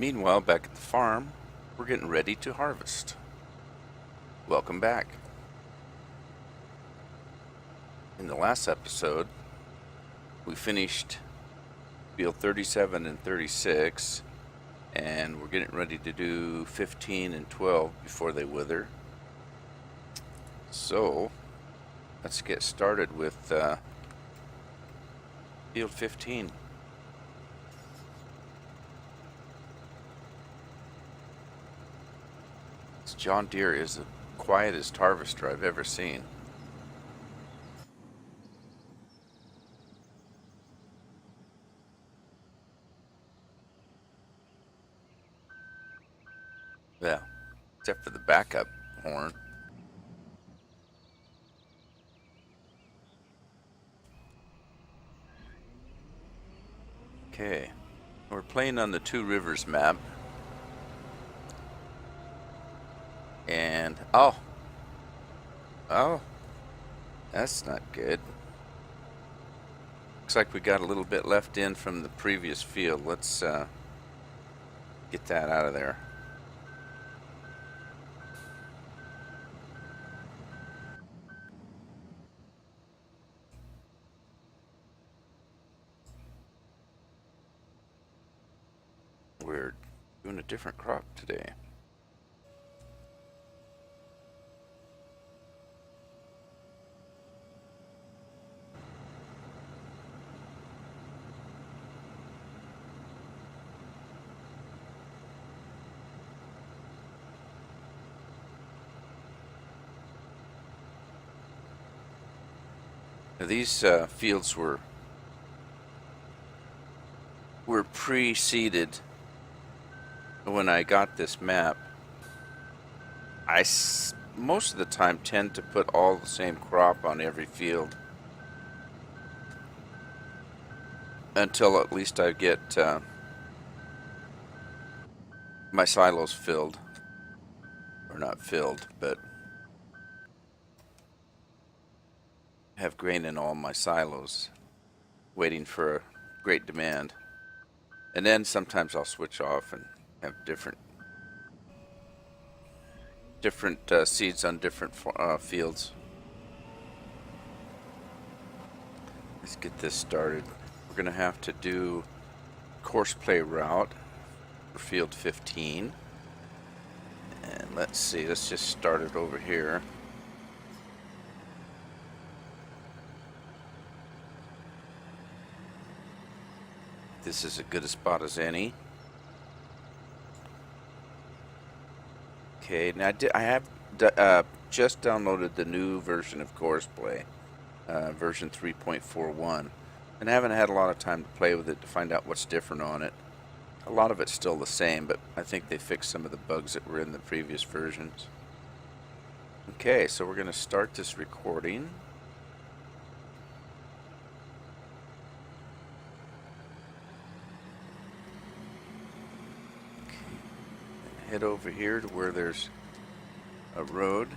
Meanwhile, back at the farm, we're getting ready to harvest. Welcome back. In the last episode, we finished field 37 and 36, and we're getting ready to do 15 and 12 before they wither. So, let's get started with field 15. This John Deere is the quietest harvester I've ever seen. Yeah, except for the backup horn. Okay, we're playing on the Two Rivers map. And, oh, that's not good. Looks like we got a little bit left in from the previous field. Let's get that out of there. We're doing a different crop today. Now, these fields were pre-seeded when I got this map. Most of the time tend to put all the same crop on every field until at least I get my silos filled, or not filled, but have grain in all my silos waiting for a great demand. And then sometimes I'll switch off and have different seeds on different fields. Let's get this started. We're gonna have to do course play route for field 15. And let's see, let's just start it over here. This is as good a spot as any. Okay, now I have just downloaded the new version of Course Play, version 3.41, and I haven't had a lot of time to play with it to find out what's different on it. A lot of it's still the same, but I think they fixed some of the bugs that were in the previous versions. Okay, so we're going to start this recording. Head over here to where there's a road.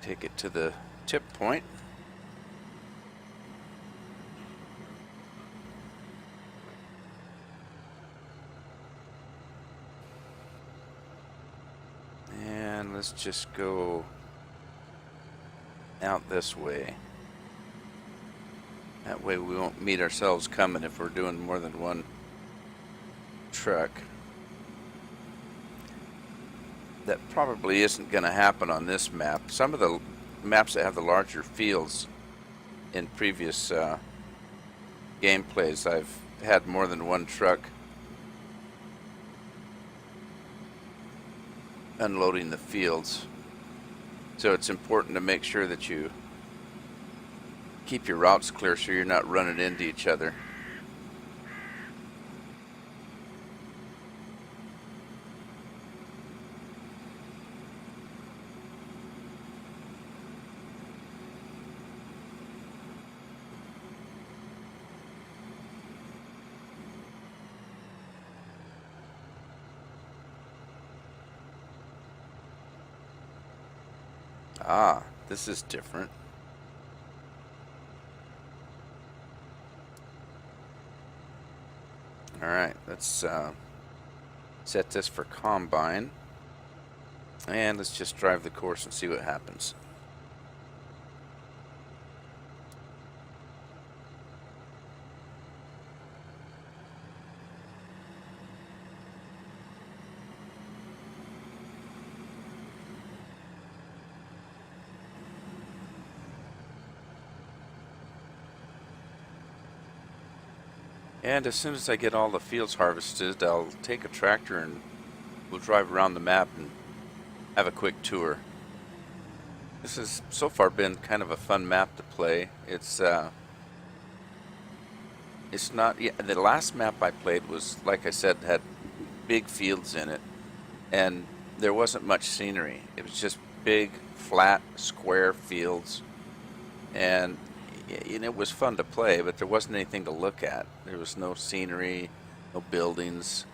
Take it to the tip point. And let's just go out this way. That way we won't meet ourselves coming if we're doing more than one truck. That probably isn't going to happen on this map. Some of the maps that have the larger fields in previous gameplays, I've had more than one truck unloading the fields. So it's important to make sure that you keep your routes clear so you're not running into each other. Ah, this is different. Alright, let's set this for combine. And let's just drive the course and see what happens. And as soon as I get all the fields harvested, I'll take a tractor and we'll drive around the map and have a quick tour. This has so far been kind of a fun map to play. It's not, yeah, the last map I played was, like I said, had big fields in it, and there wasn't much scenery. It was just big, flat, square fields, and it was fun to play, but there wasn't anything to look at. There was no scenery, no buildings.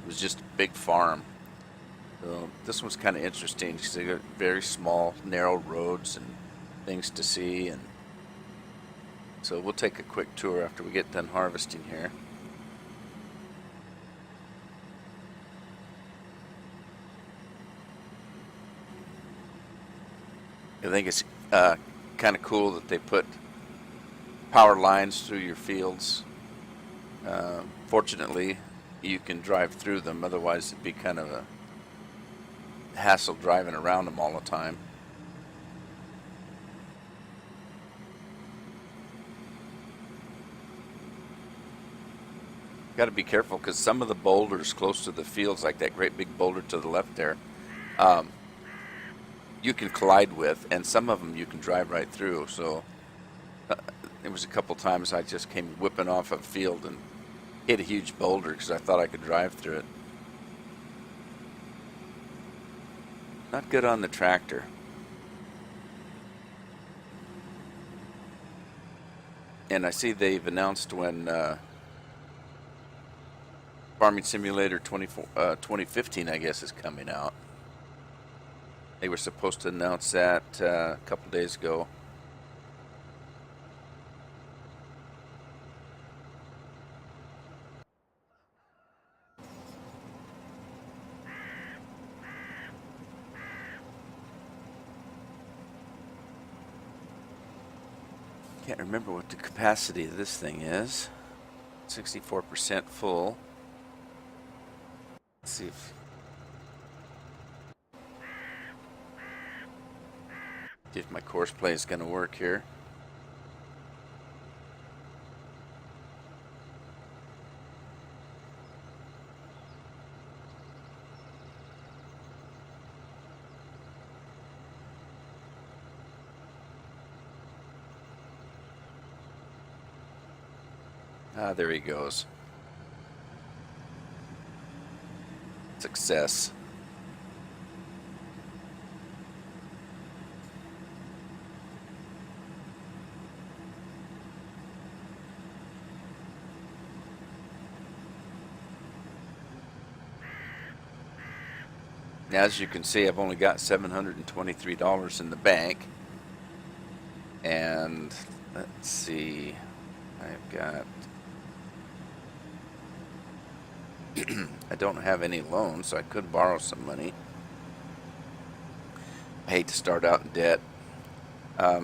It was just a big farm. So this one's kind of interesting because they got very small, narrow roads and things to see. And so we'll take a quick tour after we get done harvesting here. I think it's kind of cool that they put power lines through your fields. Fortunately, you can drive through them. Otherwise, it'd be kind of a hassle driving around them all the time. Got to be careful because some of the boulders close to the fields, like that great big boulder to the left there, you can collide with, and some of them you can drive right through. So there was a couple times I just came whipping off a field and hit a huge boulder because I thought I could drive through it. Not good on the tractor. And I see they've announced when Farming Simulator 2015, I guess, is coming out. They were supposed to announce that a couple days ago. Can't remember what the capacity of this thing is. 64% full. Let's see if my course play is going to work here. Ah, there he goes. Success. As you can see, I've only got $723 in the bank. And let's see, I've got I don't have any loans, so I could borrow some money. I hate to start out in debt. I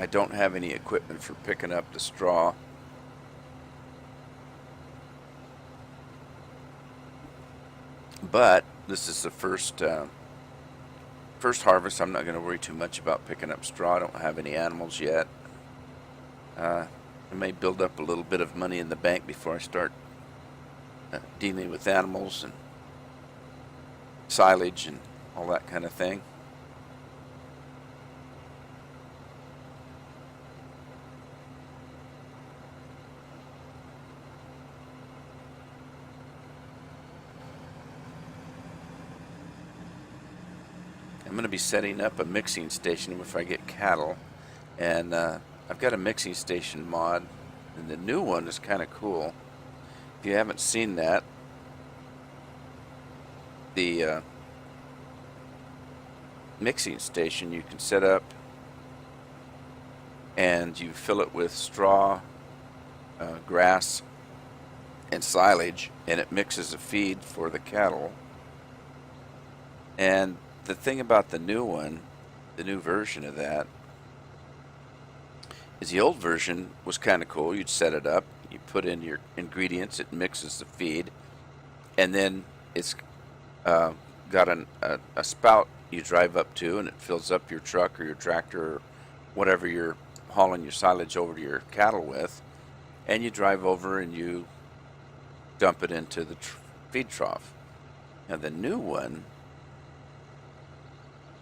don't have any equipment for picking up the straw. But this is the first harvest. I'm not going to worry too much about picking up straw. I don't have any animals yet. I may build up a little bit of money in the bank before I start dealing with animals and silage and all that kind of thing. I'm going to be setting up a mixing station if I get cattle, and I've got a mixing station mod, and the new one is kind of cool. If you haven't seen that, mixing station you can set up, and you fill it with straw, grass, and silage, and it mixes a feed for the cattle. And the thing about the new one, the new version of that, is the old version was kind of cool. You'd set it up, you put in your ingredients, it mixes the feed, and then it's got a spout you drive up to, and it fills up your truck or your tractor or whatever you're hauling your silage over to your cattle with, and you drive over and you dump it into the feed trough. Now the new one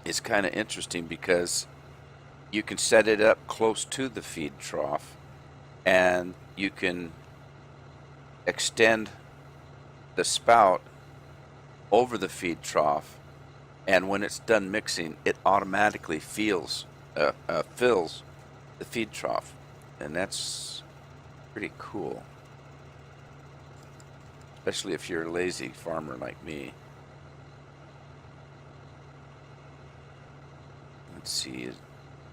is kind of interesting because you can set it up close to the feed trough, and you can extend the spout over the feed trough, and when it's done mixing, it automatically fills the feed trough, and that's pretty cool, especially if you're a lazy farmer like me. Let's see,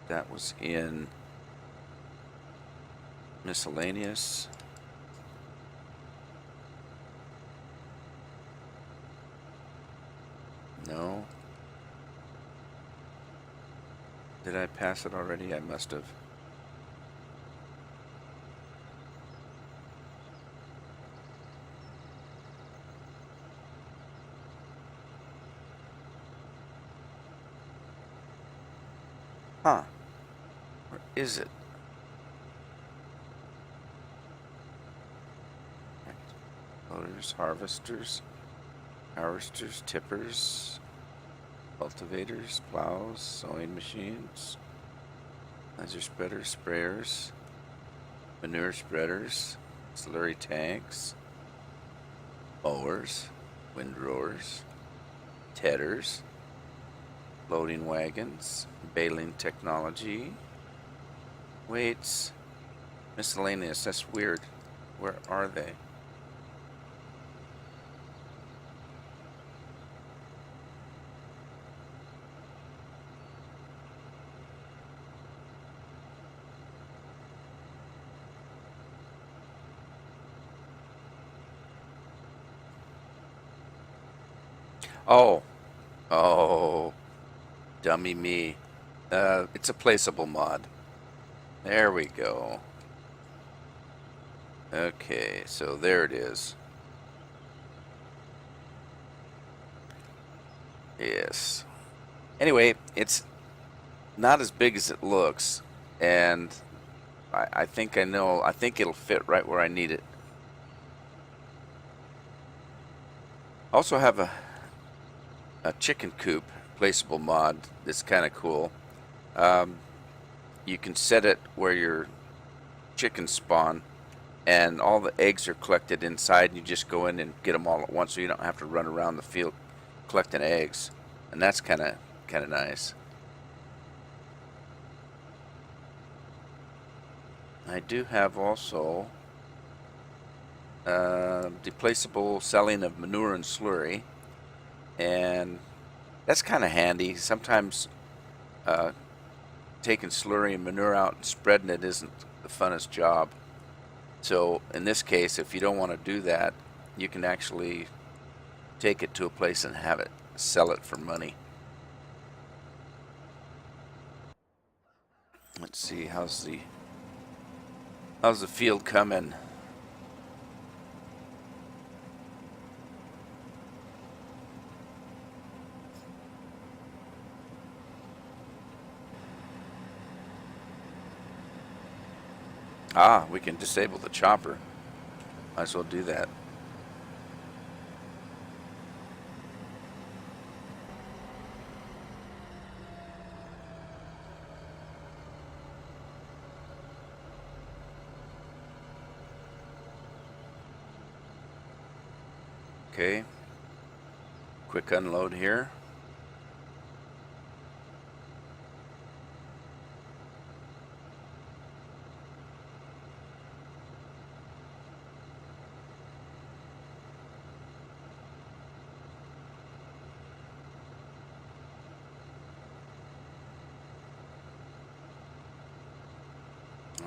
that was in miscellaneous. No. Did I pass it already? I must have. Huh. Where is it? Loaders, harvesters, tippers, cultivators, plows, sowing machines, laser spreaders, sprayers, manure spreaders, slurry tanks, mowers, windrowers, tedders, loading wagons, baling technology, weights, miscellaneous. That's weird. Where are they? Oh, oh, dummy me. It's a placeable mod. There we go. Okay, so there it is. Yes. Anyway, it's not as big as it looks, and I think I know. I think it'll fit right where I need it. Also have a chicken coop placeable mod that's kind of cool. You can set it where your chickens spawn, and all the eggs are collected inside, and you just go in and get them all at once, so you don't have to run around the field collecting eggs, and that's kind of nice. I do have also deplaceable selling of manure and slurry, and that's kind of handy. Sometimes taking slurry and manure out and spreading it isn't the funnest job. So in this case, if you don't want to do that, you can actually take it to a place and have it sell it for money. Let's see, how's the field coming? Ah, we can disable the chopper. Might as well do that. Okay. Quick unload here.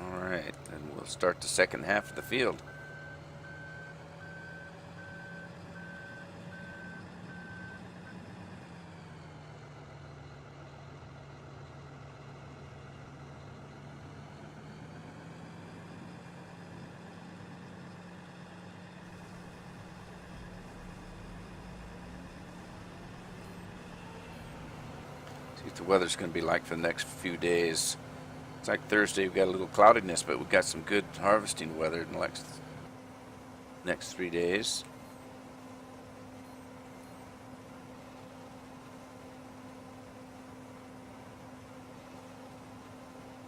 All right, and we'll start the second half of the field. See what the weather's going to be like for the next few days. It's like Thursday, we've got a little cloudiness, but we've got some good harvesting weather in the next 3 days.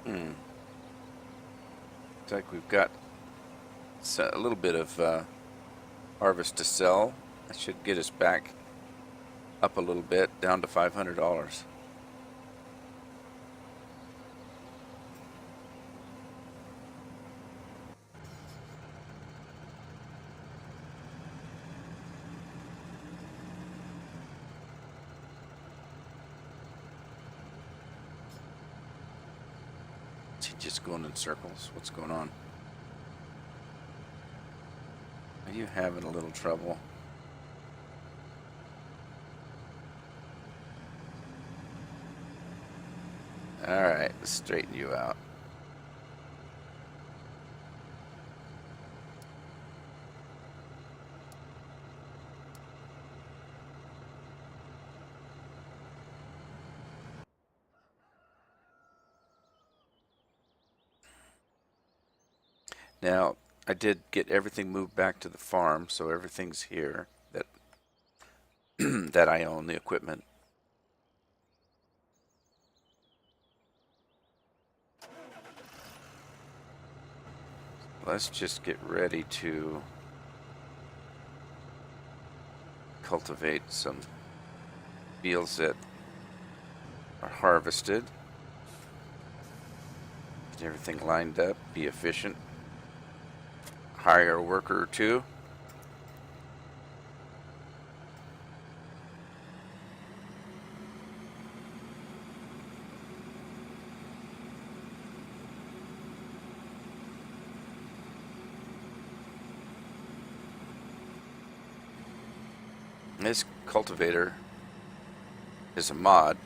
Looks like we've got a little bit of harvest to sell. That should get us back up a little bit, down to $500. Is he just going in circles? What's going on? Are you having a little trouble? All right, let's straighten you out. Now, I did get everything moved back to the farm, so everything's here that that I own, the equipment. Let's just get ready to cultivate some fields that are harvested. Get everything lined up, be efficient. Hire a worker or two. This cultivator is a mod,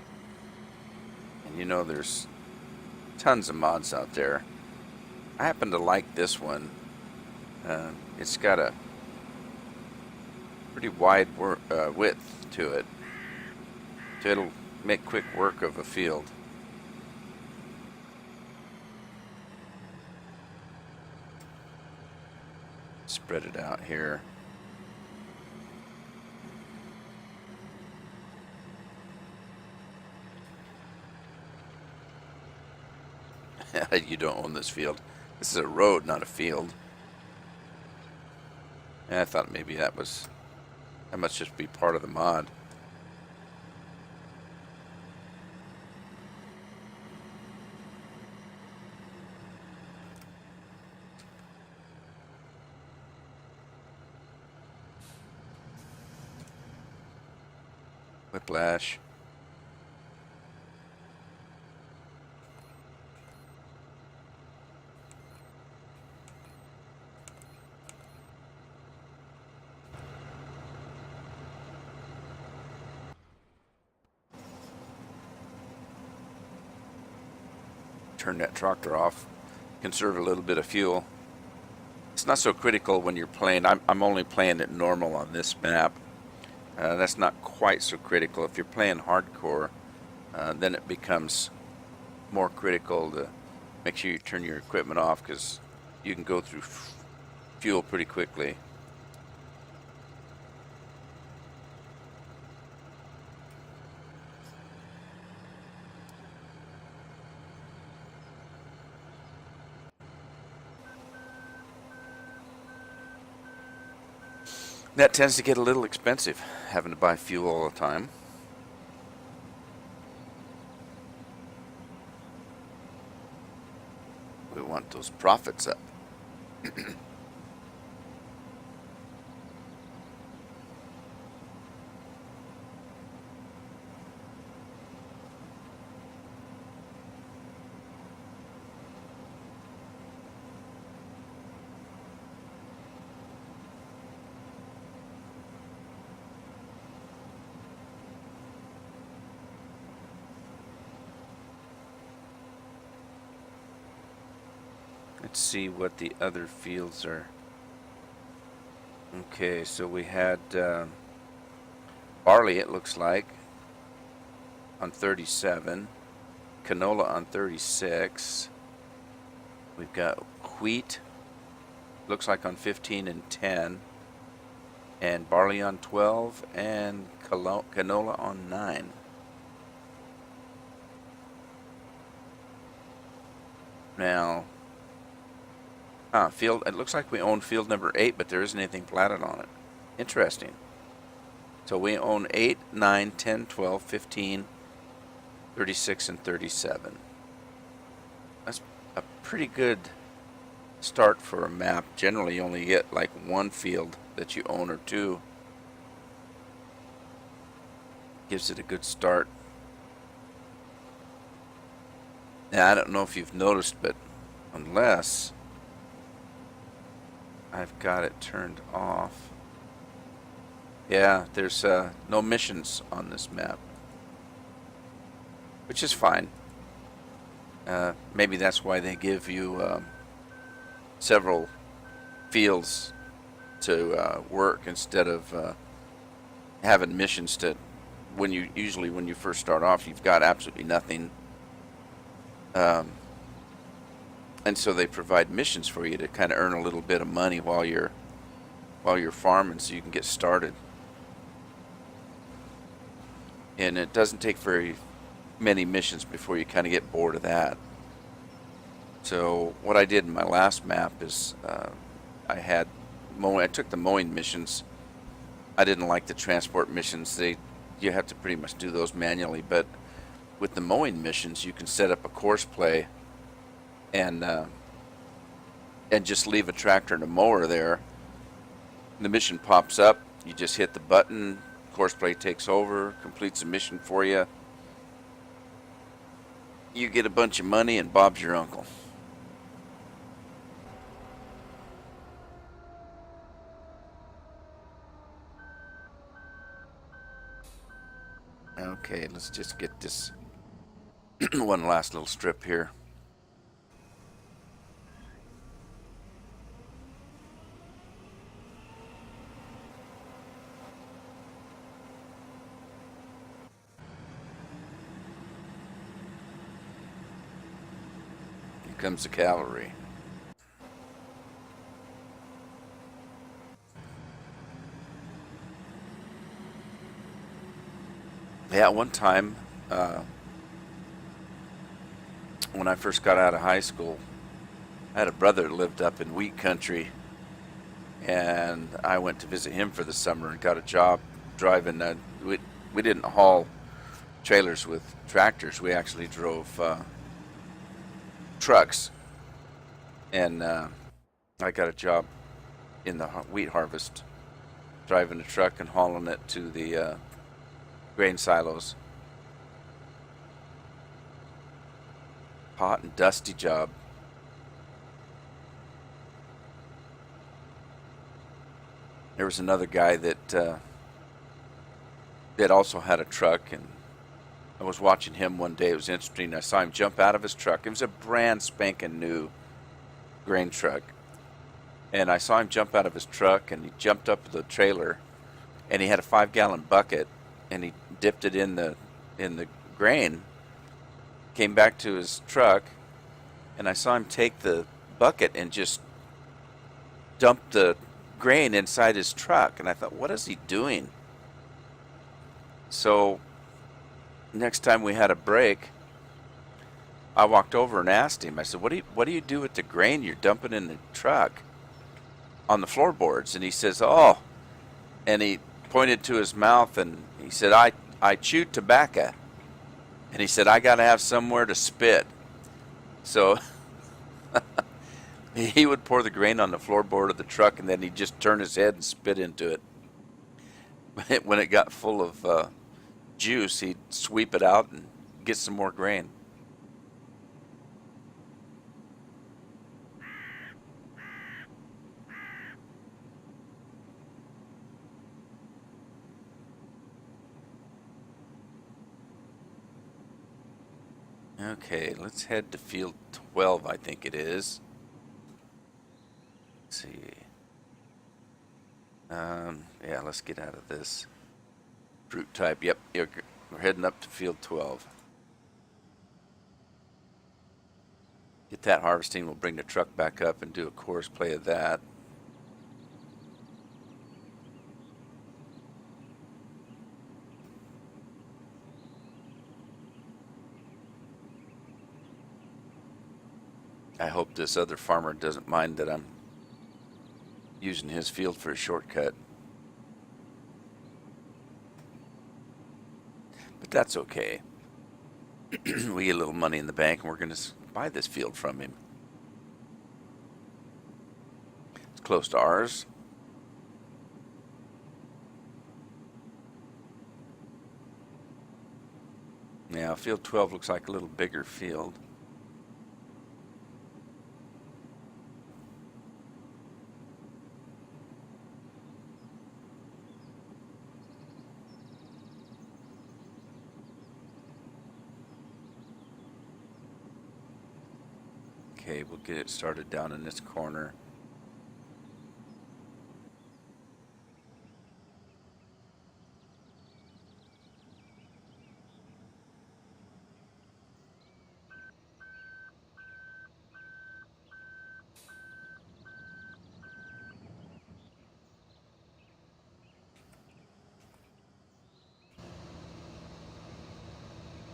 and you know there's tons of mods out there. I happen to like this one. It's got a pretty wide width to it, so it'll make quick work of a field. Spread it out here. You don't own this field. This is a road, not a field. And I thought maybe that must just be part of the mod. Whiplash. Turn that tractor off, conserve a little bit of fuel. It's not so critical when you're playing. I'm only playing it normal on this map. That's not quite so critical. If you're playing hardcore, then it becomes more critical to make sure you turn your equipment off, because you can go through fuel pretty quickly. That tends to get a little expensive, having to buy fuel all the time. We want those profits up. Let's see what the other fields are. Okay, so we had barley, it looks like, on 37. Canola on 36. We've got wheat, looks like on 15 and 10. And barley on 12, and canola on 9. Now, field, it looks like we own field number 8, but there isn't anything platted on it. Interesting. So we own 8, 9, 10, 12, 15, 36, and 37. That's a pretty good start for a map. Generally, you only get like one field that you own or two. Gives it a good start. Now, I don't know if you've noticed, but unless I've got it turned off, yeah, there's no missions on this map, which is fine. Maybe that's why they give you several fields to work instead of having missions to, when you first start off, you've got absolutely nothing. And so they provide missions for you to kind of earn a little bit of money while you're farming, so you can get started. And it doesn't take very many missions before you kind of get bored of that. So what I did in my last map is I took the mowing missions. I didn't like the transport missions. You have to pretty much do those manually, but with the mowing missions, you can set up a course play and just leave a tractor and a mower there. The mission pops up. You just hit the button. Course play takes over, completes the mission for you. You get a bunch of money, and Bob's your uncle. Okay, let's just get this one last little strip here. Here comes the cavalry. Yeah, one time when I first got out of high school, I had a brother that lived up in wheat country, and I went to visit him for the summer and got a job driving. We didn't haul trailers with tractors. We actually drove trucks, and I got a job in the wheat harvest, driving a truck and hauling it to the grain silos. Hot and dusty job. There was another guy that also had a truck, and I was watching him one day. It was interesting. I saw him jump out of his truck. It was a brand spanking new grain truck, and I saw him jump out of his truck, and he jumped up the trailer, and he had a 5-gallon bucket, and he dipped it in the grain. Came back to his truck, and I saw him take the bucket and just dump the grain inside his truck, and I thought, what is he doing? So next time we had a break, I walked over and asked him. I said, what do you do with the grain you're dumping in the truck on the floorboards? And he says, oh, and he pointed to his mouth, and he said, I chew tobacco. And he said, I got to have somewhere to spit. So he would pour the grain on the floorboard of the truck, and then he'd just turn his head and spit into it. When it got full of juice, he'd sweep it out and get some more grain. Okay, let's head to field 12, I think it is. Yeah, let's get out of this. Fruit type. Yep, we're heading up to field 12. Get that harvesting. We'll bring the truck back up and do a course play of that. I hope this other farmer doesn't mind that I'm using his field for a shortcut. But that's okay. We get a little money in the bank and we're going to buy this field from him. It's close to ours. Yeah, field 12 looks like a little bigger field. Okay, we'll get it started down in this corner.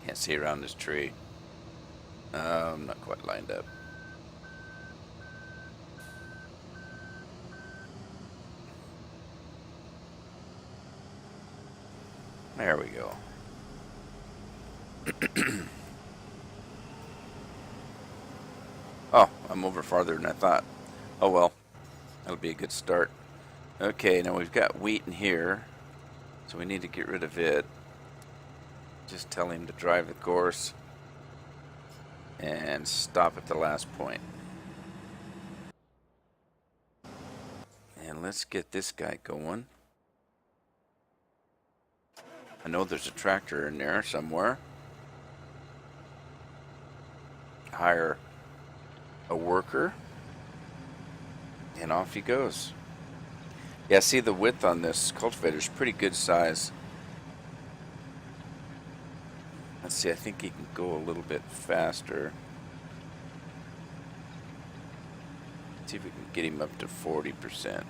Can't see around this tree. I'm not quite lined up. There we go. Oh, I'm over farther than I thought. Oh well, that'll be a good start. Okay, now we've got wheat in here, so we need to get rid of it. Just tell him to drive the course and stop at the last point. And let's get this guy going. I know there's a tractor in there somewhere. Hire a worker, and off he goes. Yeah, see the width on this cultivator is pretty good size. Let's see, I think he can go a little bit faster. See if we can get him up to 40%.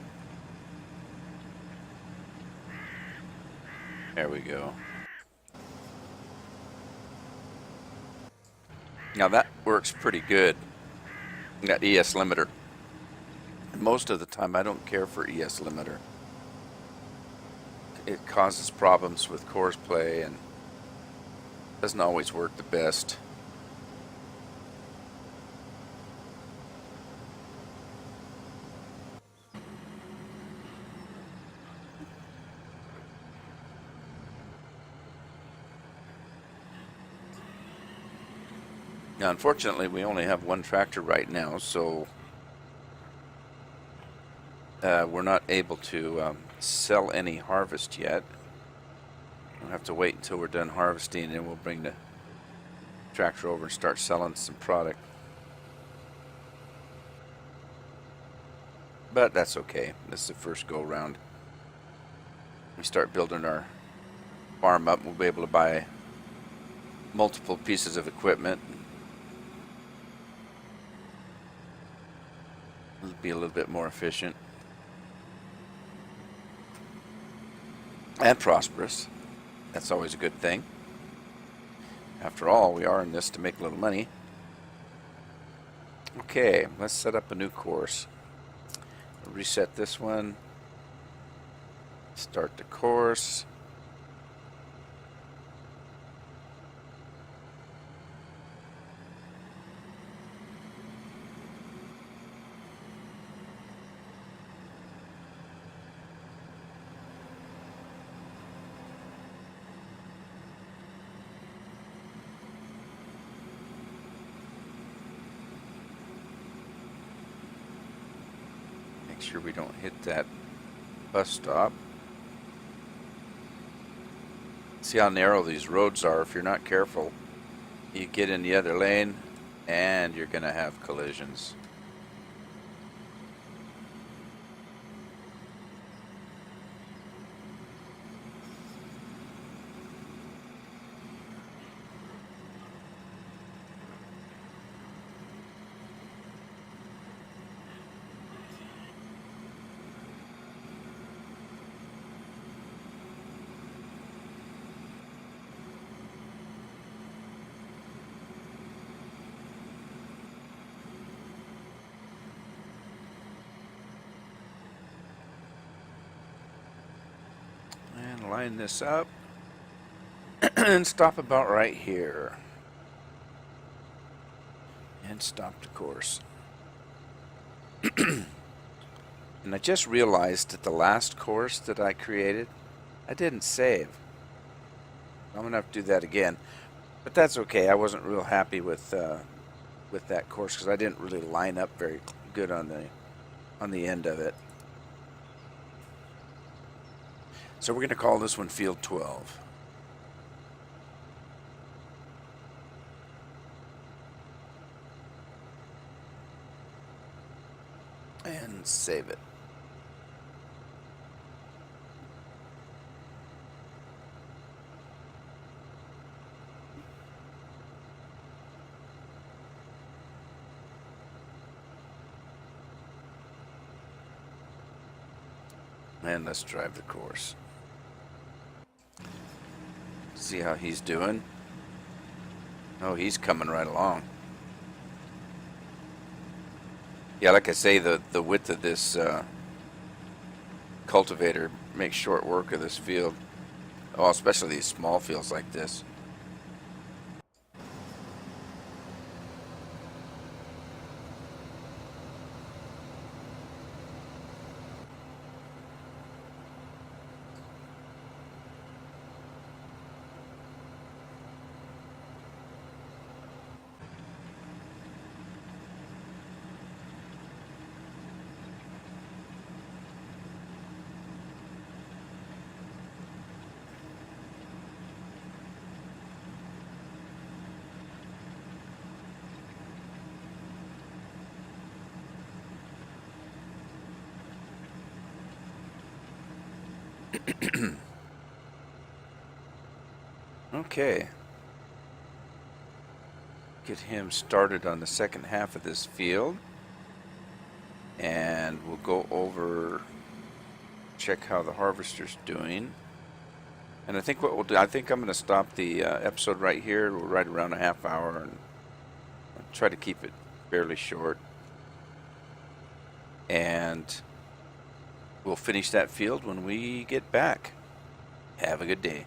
There we go. Now that works pretty good. That ES limiter. Most of the time I don't care for ES limiter. It causes problems with course play and doesn't always work the best. Now, unfortunately, we only have one tractor right now, so we're not able to sell any harvest yet. We'll have to wait until we're done harvesting, and then we'll bring the tractor over and start selling some product. But that's okay. This is the first go around. We start building our farm up, we'll be able to buy multiple pieces of equipment. It'll be a little bit more efficient and prosperous. That's always a good thing. After all, we are in this to make a little money. Okay, let's set up a new course. Reset this one. Start the course. Make sure we don't hit that bus stop. See how narrow these roads are. If you're not careful, you get in the other lane and you're going to have collisions. And line this up and stop about right here. And stop the course. And I just realized that the last course that I created, I didn't save. I'm going to have to do that again. But that's okay. I wasn't real happy with that course because I didn't really line up very good on the end of it. So we're going to call this one Field 12. And save it. And let's drive the course. See how he's doing. Oh, he's coming right along. Yeah, like I say, the width of this cultivator makes short work of this field. Oh, especially these small fields like this. Okay. Get him started on the second half of this field. And we'll go over, check how the harvester's doing. And I think what we'll do, I think I'm going to stop the episode right here. We'll right around a half hour and try to keep it fairly short. And we'll finish that field when we get back. Have a good day.